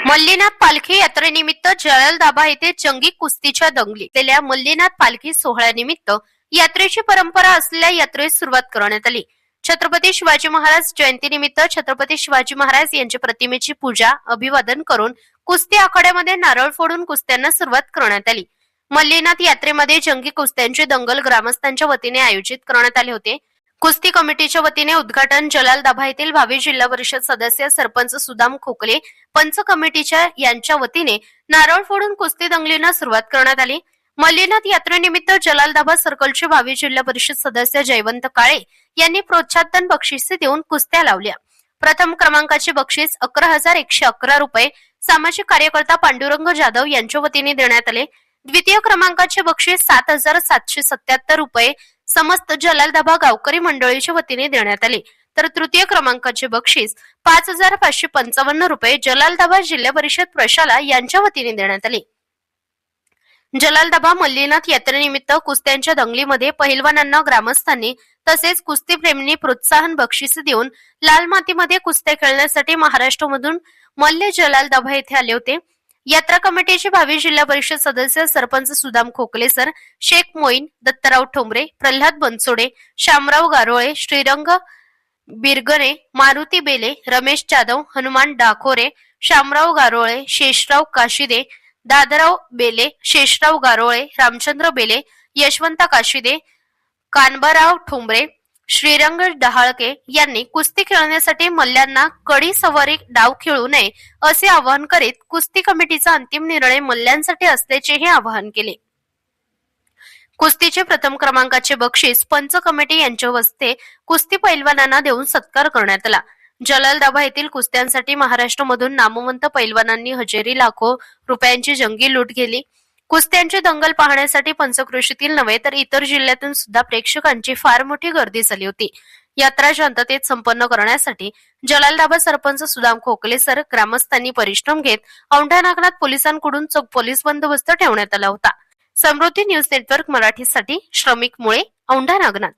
मल्लीनाथ पालखी यात्रेनिमित्त जळलदाबा येथे जंगी कुस्तीच्या दंगली असलेल्या मल्लीनाथ पालखी सोहळ्यानिमित्त यात्रेची परंपरा असलेल्या यात्रेस सुरुवात करण्यात आली. छत्रपती शिवाजी महाराज जयंतीनिमित्त छत्रपती शिवाजी महाराज यांच्या प्रतिमेची पूजा अभिवादन करून कुस्ती आखाड्यामध्ये नारळ फोडून कुस्त्यांना सुरुवात करण्यात आली. मल्लीनाथ यात्रेमध्ये जंगी कुस्त्यांचे दंगल ग्रामस्थांच्या वतीने आयोजित करण्यात आले होते. कुस्ती कमिटीच्या वतीने उद्घाटन जलालदाबा येथील भावी जिल्हा परिषद सदस्य सरपंच सुदाम खोकले पंच कमिटीच्या यांच्या वतीने नारळ फोडून कुस्ती दंगलींना सुरुवात करण्यात आली. मल्लीनाथ यात्रेनिमित्त जलालदाबा सर्कलचे भावी जिल्हा परिषद सदस्य जयवंत काळे यांनी प्रोत्साहन बक्षिसे देऊन कुस्त्या लावल्या. प्रथम क्रमांकाचे बक्षीस 11,111 रुपये सामाजिक कार्यकर्ता पांडुरंग जाधव यांच्या वतीने देण्यात आले. द्वितीय क्रमांकाचे बक्षीस 7,777 रुपये समस्त जलालदाबा गावकरी मंडळीच्या वतीने देण्यात आले. तर तृतीय क्रमांकाचे बक्षीस 5,555 रुपये जलालदाबा जिल्हा परिषद प्रशाला यांच्या वतीने देण्यात आले. जलालदाबा मल्लीनाथ यात्रेनिमित्त कुस्त्यांच्या दंगलीमध्ये पहिलवानांना ग्रामस्थांनी तसेच कुस्तीप्रेमींनी प्रोत्साहन बक्षिसे देऊन लाल मातीमध्ये कुस्त्या खेळण्यासाठी महाराष्ट्रामधून मल्ले जलालदाबा येथे आले होते. यात्रा कमिटीचे भावी जिल्हा परिषद सदस्य सरपंच सुदाम खोकले सर, शेख मोईन, दत्तराव ठोंबरे, प्रल्हाद बनसोडे, शामराव गारोळे, श्रीरंग बिरगणे, मारुती बेले, रमेश जाधव, हनुमान डाकोरे, शामराव गारोळे, शेषराव काशिदे, दादराव बेले, शेषराव गारोळे, रामचंद्र बेले, यशवंत काशिदे, कानबाराव ठोंबरे, श्रीरंग डहाळके यांनी कुस्ती खेळण्यासाठी मल्ल्यांना कडी सवारी डाव खेळू नये असे आवाहन करीत कुस्ती कमिटीचा अंतिम निर्णय मल्ल्यांसाठी असल्याचेही आवाहन केले. कुस्तीचे प्रथम क्रमांकाचे बक्षीस पंच कमिटी यांच्या हस्ते कुस्ती पैलवानांना देऊन सत्कार करण्यात आला. जलालदाबा येथील कुस्त्यांसाठी महाराष्ट्रामधून नामवंत पैलवानांनी हजेरी लाखो रुपयांची जंगी लूट केली. कुस्त्यांचे दंगल पाहण्यासाठी पंचक्रोशीतील नव्हे तर इतर जिल्ह्यातून सुद्धा प्रेक्षकांची फार मोठी गर्दी झाली होती. यात्रा शांततेत संपन्न करण्यासाठी जलालदाबा सरपंच सुदाम खोकले सर ग्रामस्थांनी परिश्रम घेत औंढा नागनाथ पोलिसांकडून चोख पोलीस बंदोबस्त ठेवण्यात आला होता. समृद्धी न्यूज नेटवर्क मराठीसाठी श्रमिक मुळे, औंढा नागनाथ.